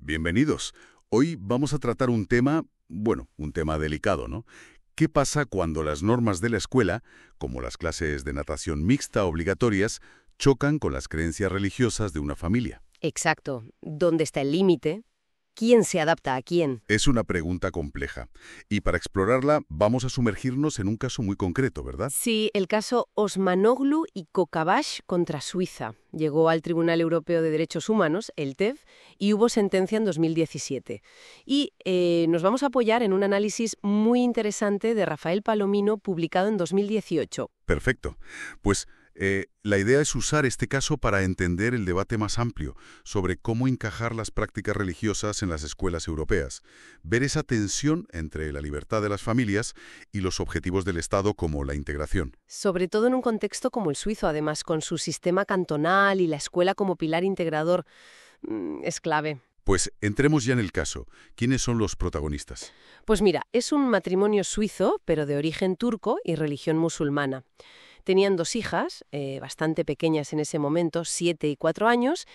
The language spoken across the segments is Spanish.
Bienvenidos. Hoy vamos a tratar un tema, bueno, un tema delicado, ¿no? ¿Qué pasa cuando las normas de la escuela, como las clases de natación mixta obligatorias, chocan con las creencias religiosas de una familia? Exacto. ¿Dónde está el límite? ¿Quién se adapta a quién? Es una pregunta compleja. Y para explorarla, vamos a sumergirnos en un caso muy concreto, ¿verdad? Sí, el caso Osmanoglu y Kokavash contra Suiza. Llegó al Tribunal Europeo de Derechos Humanos, el TEV, y hubo sentencia en 2017. Y nos vamos a apoyar en un análisis muy interesante de Rafael Palomino, publicado en 2018. Perfecto. Pues la idea es usar este caso para entender el debate más amplio sobre cómo encajar las prácticas religiosas en las escuelas europeas, ver esa tensión entre la libertad de las familias y los objetivos del Estado como la integración. Sobre todo en un contexto como el suizo, además, con su sistema cantonal y la escuela como pilar integrador, es clave. Pues entremos ya en el caso. ¿Quiénes son los protagonistas? Pues mira, es un matrimonio suizo, pero de origen turco y religión musulmana. Tenían dos hijas, bastante pequeñas en ese momento, 7 y 4 años,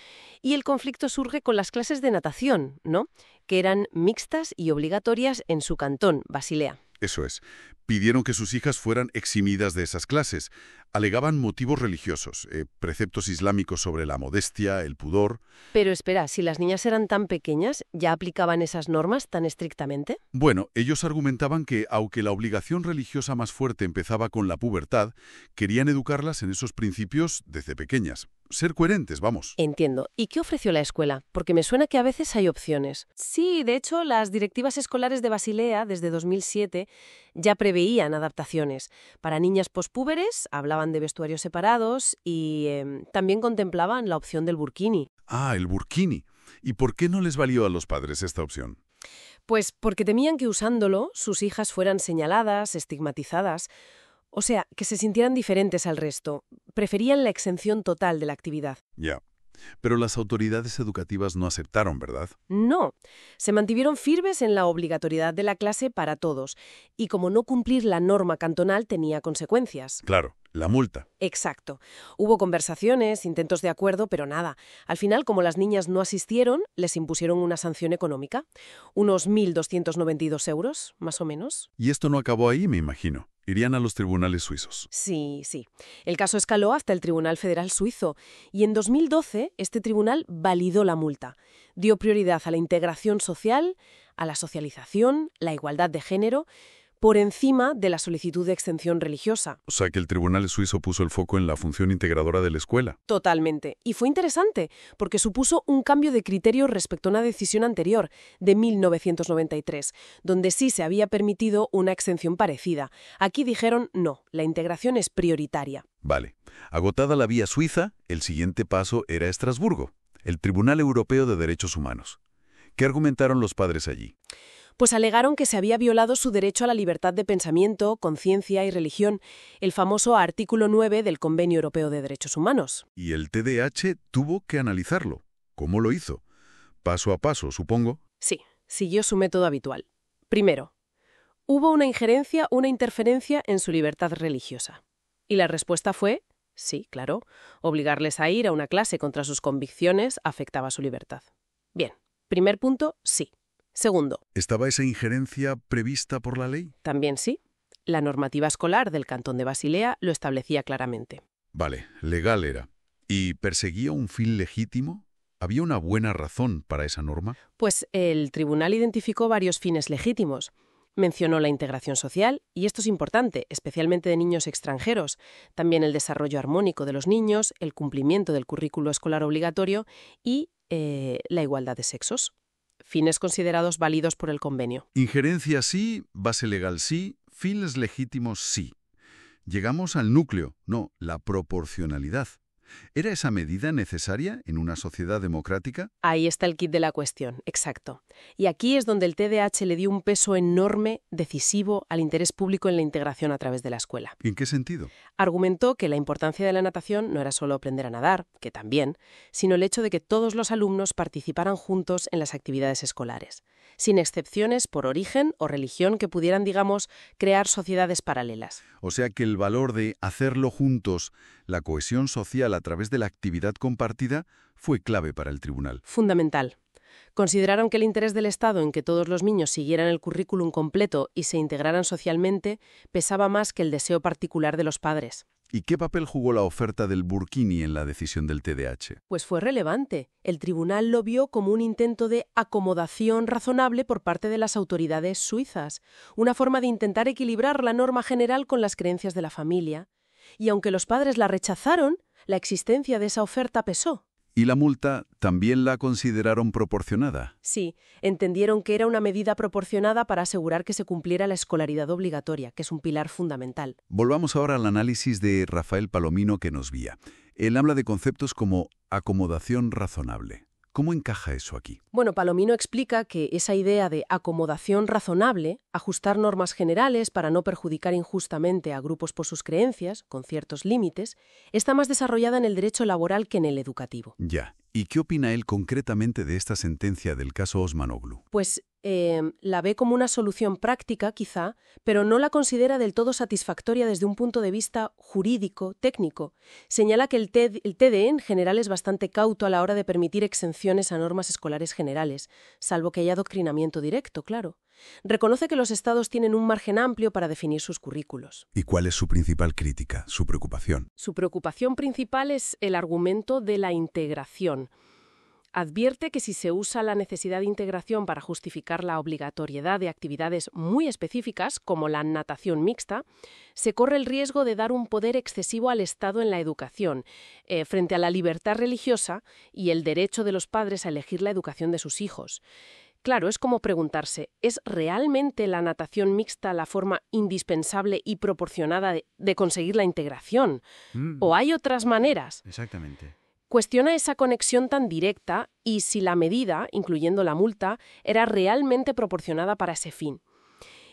y el conflicto surge con las clases de natación, ¿no? Que eran mixtas y obligatorias en su cantón, Basilea. Eso es. Pidieron que sus hijas fueran eximidas de esas clases. Alegaban motivos religiosos, preceptos islámicos sobre la modestia, el pudor. Pero espera, si las niñas eran tan pequeñas, ¿ya aplicaban esas normas tan estrictamente? Bueno, ellos argumentaban que, aunque la obligación religiosa más fuerte empezaba con la pubertad, querían educarlas en esos principios desde pequeñas. Ser coherentes, vamos. Entiendo. ¿Y qué ofreció la escuela? Porque me suena que a veces hay opciones. Sí, de hecho, las directivas escolares de Basilea, desde 2007, ya preveían adaptaciones. Para niñas pospúberes, hablaban de vestuarios separados y también contemplaban la opción del burkini. Ah, el burkini. ¿Y por qué no les valió a los padres esta opción? Pues porque temían que usándolo sus hijas fueran señaladas, estigmatizadas, o sea, que se sintieran diferentes al resto. Preferían la exención total de la actividad. Ya. Pero las autoridades educativas no aceptaron, ¿verdad? No, se mantuvieron firmes en la obligatoriedad de la clase para todos, y como no cumplir la norma cantonal tenía consecuencias. Claro, la multa. Exacto. Hubo conversaciones, intentos de acuerdo, pero nada. Al final, como las niñas no asistieron, les impusieron una sanción económica, unos 1.292 euros, más o menos. Y esto no acabó ahí, me imagino. Irían a los tribunales suizos. Sí, sí. El caso escaló hasta el Tribunal Federal Suizo y en 2012 este tribunal validó la multa. Dio prioridad a la integración social, a la socialización, la igualdad de género, por encima de la solicitud de exención religiosa. O sea que el tribunal suizo puso el foco en la función integradora de la escuela. Totalmente. Y fue interesante, porque supuso un cambio de criterio respecto a una decisión anterior, de 1993, donde sí se había permitido una exención parecida. Aquí dijeron, no, la integración es prioritaria. Vale. Agotada la vía suiza, el siguiente paso era Estrasburgo, el Tribunal Europeo de Derechos Humanos. ¿Qué argumentaron los padres allí? Pues alegaron que se había violado su derecho a la libertad de pensamiento, conciencia y religión, el famoso artículo 9 del Convenio Europeo de Derechos Humanos. Y el TDH tuvo que analizarlo. ¿Cómo lo hizo? Paso a paso, supongo. Sí, siguió su método habitual. Primero, hubo una interferencia en su libertad religiosa. Y la respuesta fue, sí, claro, obligarles a ir a una clase contra sus convicciones afectaba su libertad. Bien, primer punto, sí. Segundo, ¿estaba esa injerencia prevista por la ley? también sí. La normativa escolar del Cantón de Basilea lo establecía claramente. Vale, legal era. ¿Y perseguía un fin legítimo? ¿Había una buena razón para esa norma? Pues el tribunal identificó varios fines legítimos. Mencionó la integración social, y esto es importante, especialmente de niños extranjeros, también el desarrollo armónico de los niños, el cumplimiento del currículo escolar obligatorio y la igualdad de sexos. Fines considerados válidos por el convenio. Injerencia sí, base legal sí, fines legítimos sí. Llegamos al núcleo, no, la proporcionalidad. ¿Era esa medida necesaria en una sociedad democrática? Ahí está el quid de la cuestión, exacto. Y aquí es donde el TDAH le dio un peso enorme, decisivo, al interés público en la integración a través de la escuela. ¿En qué sentido? Argumentó que la importancia de la natación no era solo aprender a nadar, que también, sino el hecho de que todos los alumnos participaran juntos en las actividades escolares, sin excepciones por origen o religión que pudieran, digamos, crear sociedades paralelas. O sea que el valor de hacerlo juntos, la cohesión social a través de la actividad compartida, fue clave para el tribunal. Fundamental. Consideraron que el interés del Estado en que todos los niños siguieran el currículum completo y se integraran socialmente pesaba más que el deseo particular de los padres. ¿Y qué papel jugó la oferta del Burkini en la decisión del TDAH? Pues fue relevante. El tribunal lo vio como un intento de acomodación razonable por parte de las autoridades suizas, una forma de intentar equilibrar la norma general con las creencias de la familia. Y aunque los padres la rechazaron, la existencia de esa oferta pesó. ¿Y la multa también la consideraron proporcionada? Sí, entendieron que era una medida proporcionada para asegurar que se cumpliera la escolaridad obligatoria, que es un pilar fundamental. Volvamos ahora al análisis de Rafael Palomino que nos guía. Él habla de conceptos como acomodación razonable. ¿Cómo encaja eso aquí? Bueno, Palomino explica que esa idea de acomodación razonable, ajustar normas generales para no perjudicar injustamente a grupos por sus creencias, con ciertos límites, está más desarrollada en el derecho laboral que en el educativo. Ya. ¿Y qué opina él concretamente de esta sentencia del caso Osmanoglu? Pues la ve como una solución práctica, quizá, pero no la considera del todo satisfactoria desde un punto de vista jurídico, técnico. Señala que el TDE en general es bastante cauto a la hora de permitir exenciones a normas escolares generales, salvo que haya adoctrinamiento directo, claro. Reconoce que los estados tienen un margen amplio para definir sus currículos. ¿Y cuál es su principal crítica, su preocupación? Su preocupación principal es el argumento de la integración. Advierte que si se usa la necesidad de integración para justificar la obligatoriedad de actividades muy específicas, como la natación mixta, se corre el riesgo de dar un poder excesivo al Estado en la educación, frente a la libertad religiosa y el derecho de los padres a elegir la educación de sus hijos. Claro, es como preguntarse, ¿es realmente la natación mixta la forma indispensable y proporcionada de conseguir la integración? ¿O hay otras maneras? Exactamente. Cuestiona esa conexión tan directa y si la medida, incluyendo la multa, era realmente proporcionada para ese fin.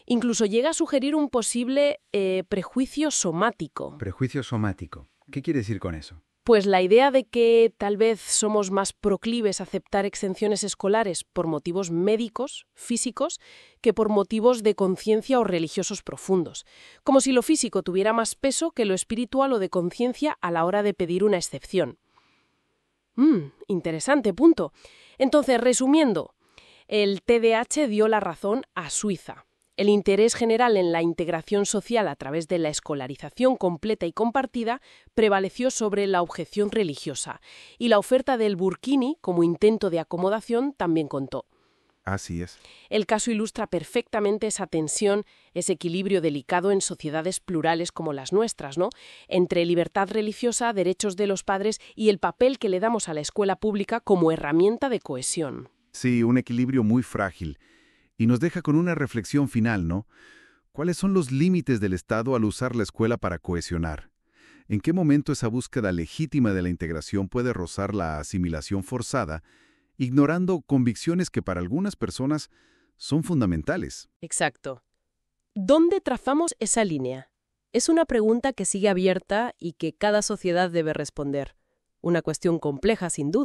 Incluso llega a sugerir un posible prejuicio somático. Prejuicio somático. ¿Qué quiere decir con eso? Pues la idea de que tal vez somos más proclives a aceptar exenciones escolares por motivos médicos, físicos, que por motivos de conciencia o religiosos profundos. Como si lo físico tuviera más peso que lo espiritual o de conciencia a la hora de pedir una excepción. Interesante punto. Entonces, resumiendo, el TDAH dio la razón a Suiza. El interés general en la integración social a través de la escolarización completa y compartida prevaleció sobre la objeción religiosa, y la oferta del Burkini, como intento de acomodación, también contó. Así es. El caso ilustra perfectamente esa tensión, ese equilibrio delicado en sociedades plurales como las nuestras, ¿no? Entre libertad religiosa, derechos de los padres y el papel que le damos a la escuela pública como herramienta de cohesión. Sí, un equilibrio muy frágil. Y nos deja con una reflexión final, ¿no? ¿Cuáles son los límites del Estado al usar la escuela para cohesionar? ¿En qué momento esa búsqueda legítima de la integración puede rozar la asimilación forzada, ignorando convicciones que para algunas personas son fundamentales? Exacto. ¿Dónde trazamos esa línea? Es una pregunta que sigue abierta y que cada sociedad debe responder. Una cuestión compleja, sin duda.